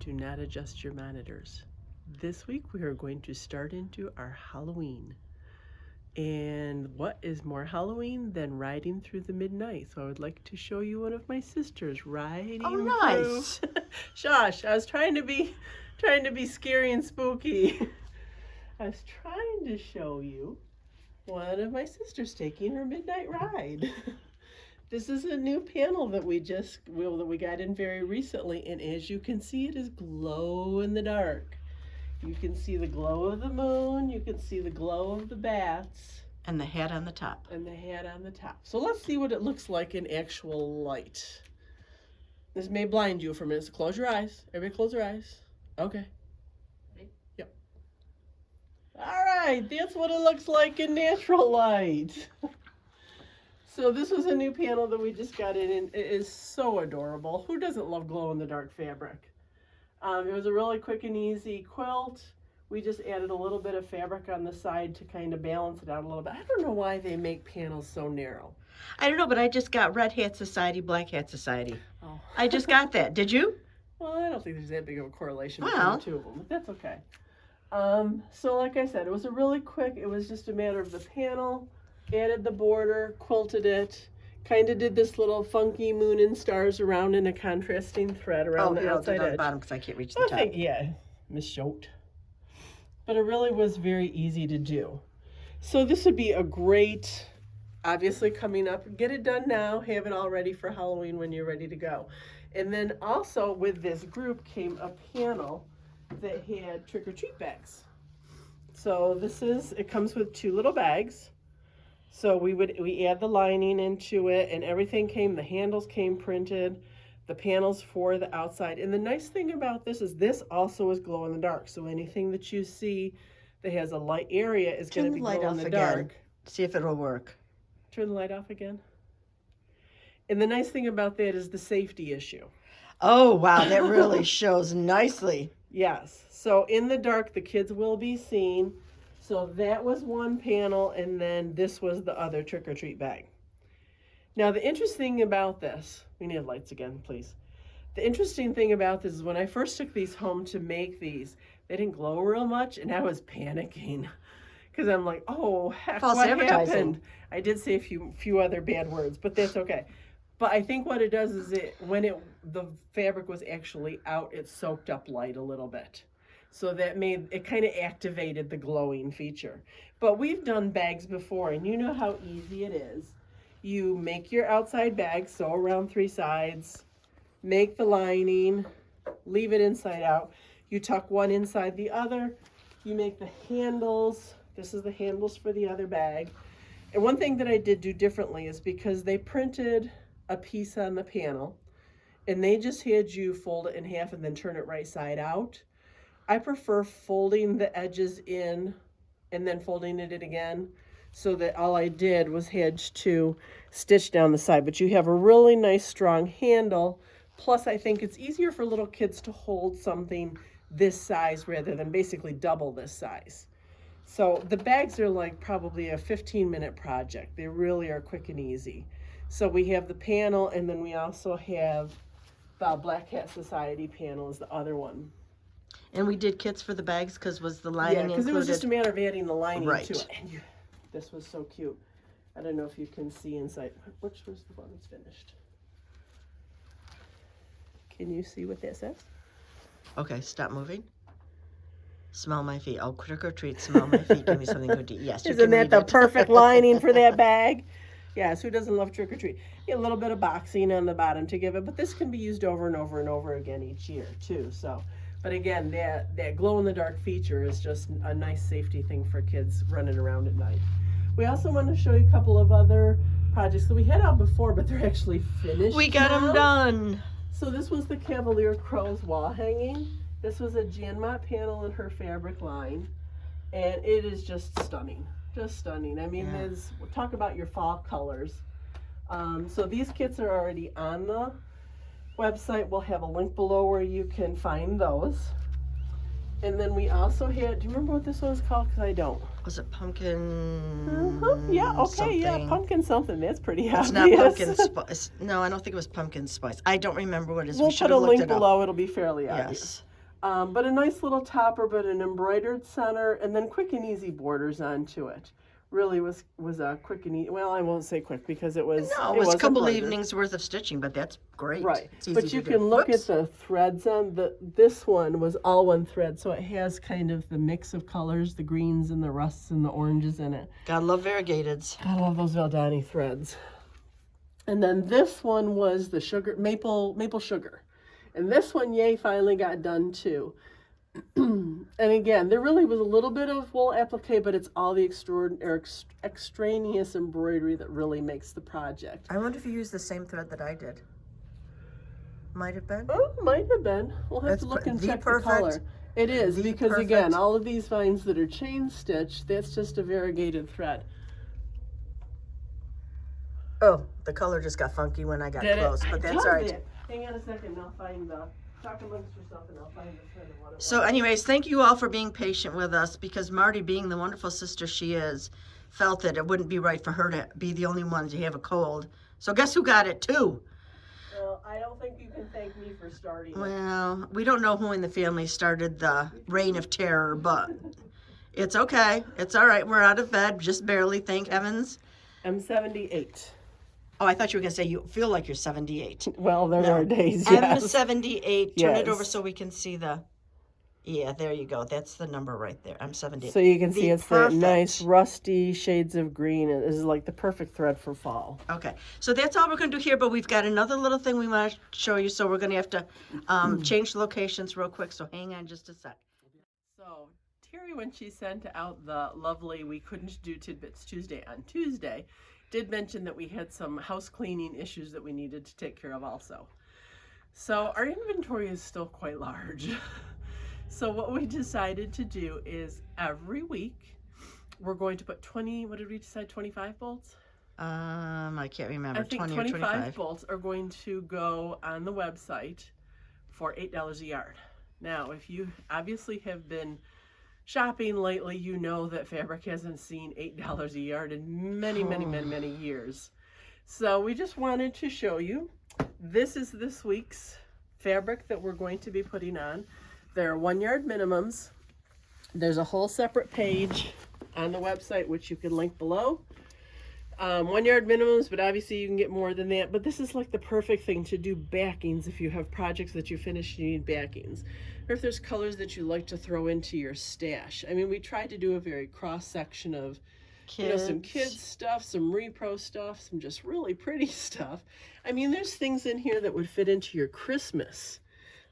Do not adjust your monitors. This week we are going to start into our Halloween. And what is more Halloween than riding through the midnight? So I would like to show you one of my sisters riding nice. through. Shush, I was trying to be scary and spooky. I was trying to show you one of my sisters taking her midnight ride. This is a new panel that we got in very recently, and as you can see, it is glow in the dark. You can see the glow of the moon, you can see the glow of the bats. And the hat on the top. And the hat on the top. So let's see what it looks like in actual light. This may blind you for a minute, so close your eyes. Everybody close your eyes. Okay. Yep. All right, that's what it looks like in natural light. So this was a new panel that we just got in, and it is so adorable. Who doesn't love glow-in-the-dark fabric? It was a really quick and easy quilt. We just added a little bit of fabric on the side to kind of balance it out a little bit. I don't know why they make panels so narrow. I don't know, but I just got Red Hat Society, Black Hat Society. Oh. I just got that. Did you? Well, I don't think there's that big of a correlation between the two of them, but that's okay. So like I said, it was it was just a matter of the panel. Added the border, quilted it, kind of did this little funky moon and stars around in a contrasting thread around the outside edge. The bottom because I can't reach the top. Miss Shote. But it really was very easy to do. So this would be a great, obviously coming up, get it done now, have it all ready for Halloween when you're ready to go. And then also with this group came a panel that had trick-or-treat bags. So it comes with 2 little bags. So we add the lining into it, and everything the handles came printed, the panels for the outside. And the nice thing about this is this also is glow in the dark. So anything that you see that has a light area is going to be glow in the dark. See if it'll work. Turn the light off again. And the nice thing about that is the safety issue. Oh, wow, that really shows nicely. Yes. So in the dark, the kids will be seen. So that was one panel, and then this was the other trick-or-treat bag. Now, the interesting thing about this, we need lights again, please. The interesting thing about this is when I first took these home to make these, they didn't glow real much, and I was panicking because I'm like, oh, heck, false what advertising happened? I did say a few other bad words, but that's okay. But I think what it does is when the fabric was actually out, it soaked up light a little bit. So that it kind of activated the glowing feature. But we've done bags before, and you know how easy it is. You make your outside bag, sew around 3 sides, make the lining, leave it inside out. You tuck one inside the other. You make the handles. This is the handles for the other bag. And one thing that I did do differently is because they printed a piece on the panel, and they just had you fold it in half and then turn it right side out. I prefer folding the edges in and then folding it in again, so that all I did was had to stitch down the side. But you have a really nice strong handle. Plus, I think it's easier for little kids to hold something this size rather than basically double this size. So the bags are like probably a 15-minute project. They really are quick and easy. So we have the panel, and then we also have the Black Hat Society panel is the other one. And we did kits for the bags because was the lining included? Yeah, because it was just a matter of adding the lining right to it. And this was so cute. I don't know if you can see inside. Which was the one that's finished? Can you see what that says? Okay, stop moving. Smell my feet. Oh, trick or treat, smell my feet. Give me something good to eat. Yes, you Isn't can that the read it. perfect lining for that bag? Yes, who doesn't love trick or treat? Get a little bit of boxing on the bottom to give it, but this can be used over and over and over again each year too. So. But again, that glow-in-the-dark feature is just a nice safety thing for kids running around at night. We also want to show you a couple of other projects that we had out before, but they're actually finished. We got them done. So this was the Cavalier Crow's wall hanging. This was a Jan Mott panel in her fabric line, and it is just stunning. Just stunning. I mean, talk about your fall colors. So these kits are already on the website. We'll have a link below where you can find those. And then we also had, do you remember what this one was called? Because I don't. Was it pumpkin? Yeah, okay, something? yeah, pumpkin something. That's pretty obvious. It's not pumpkin spice. No, I don't think it was pumpkin spice. I don't remember what it is. We'll we should put a have looked link it up. below. It'll be fairly obvious. Yes. But a nice little topper, but an embroidered center, and then quick and easy borders onto it. Really was a quick and easy. Well, I won't say quick because it was. No, it was a couple embroidered. evenings worth of stitching, but that's great. Right, It's easy but to you do. can look Whoops. at the threads on this one was all one thread, so it has kind of the mix of colors, the greens and the rusts and the oranges in it. Gotta love variegateds. I love those Valdani threads. And then this one was the sugar maple sugar, and this one, yay, finally got done too. And again, there really was a little bit of wool applique, but it's all the extraneous embroidery that really makes the project. I wonder if you used the same thread that I did. Might have been. Oh, might have been. We'll have to look and check the color. It is, because again, all of these vines that are chain stitched, that's just a variegated thread. Oh, the color just got funky when I got close, but that's all right. Hang on a second, I'll find the... Talk amongst yourself and I'll find the thread of what it was. So anyways, thank you all for being patient with us, because Marty, being the wonderful sister she is, felt that it wouldn't be right for her to be the only one to have a cold. So guess who got it too? Well, I don't think you can thank me for starting it. Well, we don't know who in the family started the reign of terror, but it's okay. It's all right. We're out of bed, just barely, thank heavens. I'm 78. Oh, I thought you were going to say you feel like you're 78. Well, there are days, I'm yes. 78. Turn it over Yes. so we can see the... Yeah, there you go. That's the number right there. I'm 78. So you can see it's that perfect. nice rusty shades of green. It is like the perfect thread for fall. Okay, so that's all we're going to do here, but we've got another little thing we want to show you, so we're going to have to change locations real quick, so hang on just a sec. So Teri, when she sent out the lovely We Couldn't Do Tidbits Tuesday on Tuesday, did mention that we had some house cleaning issues that we needed to take care of also. So our inventory is still quite large. So what we decided to do is every week we're going to put 20, what did we decide, 25 bolts? I can't remember, I think 20 or 25. bolts are going to go on the website for $8 a yard. Now, if you obviously have been shopping lately, you know that fabric hasn't seen $8 a yard in many years. So we just wanted to show you, this is this week's fabric that we're going to be putting on. There are 1 yard minimums. There's a whole separate page on the website, which you can link below. 1 yard minimums, but obviously you can get more than that. But this is like the perfect thing to do backings if you have projects that you finish, you need backings. Or if there's colors that you like to throw into your stash. I mean, we tried to do a very cross section of, you know, some kids stuff, some repro stuff, some just really pretty stuff. I mean, there's things in here that would fit into your Christmas.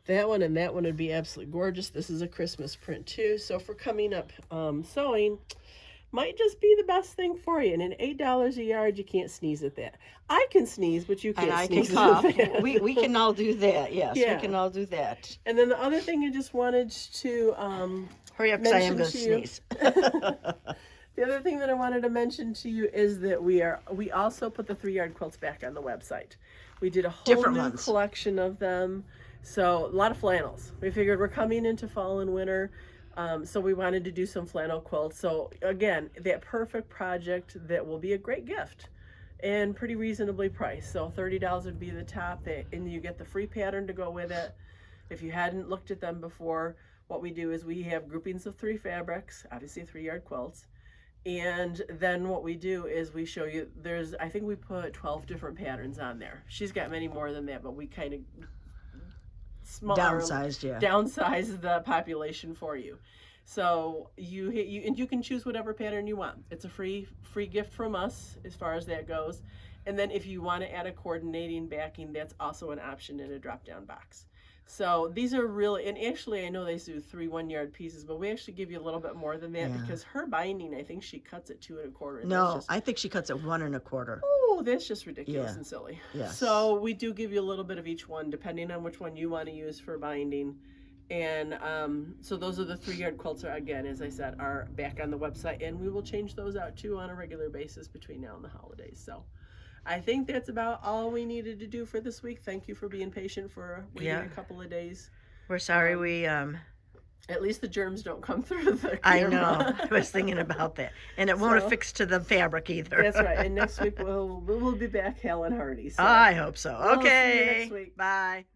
That one and that one would be absolutely gorgeous. This is a Christmas print too. So for coming up sewing, might just be the best thing for you. And at $8 a yard, you can't sneeze at that. I can sneeze, but you can't sneeze at that. We can all do that, yes. Yeah. We can all do that. And then the other thing I just wanted to hurry up, because I am going to sneeze. The other thing that I wanted to mention to you is that we also put the 3 yard quilts back on the website. We did a whole new collection of them. So a lot of flannels. We figured we're coming into fall and winter. So we wanted to do some flannel quilts. So again, that perfect project that will be a great gift and pretty reasonably priced. So $30 would be the top, and you get the free pattern to go with it. If you hadn't looked at them before, what we do is we have groupings of 3 fabrics, obviously 3 yard quilts. And then what we do is we show you, I think we put 12 different patterns on there. She's got many more than that, but we kind of downsize the population for you. So you can choose whatever pattern you want. It's a free gift from us as far as that goes. And then if you want to add a coordinating backing, that's also an option in a drop-down box. So these are really, and actually I know they do 3 1 yard pieces, but we actually give you a little bit more than that because her binding, I think she cuts at 2 1/4. No, I think she cuts at 1 1/4. Oh, that's just ridiculous and silly. Yes. So we do give you a little bit of each one, depending on which one you want to use for binding. And so those are the 3 yard quilts are, again, as I said, are back on the website, and we will change those out too on a regular basis between now and the holidays. So I think that's about all we needed to do for this week. Thank you for being patient for waiting a couple of days. We're sorry we... At least the germs don't come through the camera. I know. I was thinking about that. And it won't affix to the fabric either. That's right. And next week we'll be back hale and hearty. So I hope so. We'll see you Okay. next week. Bye.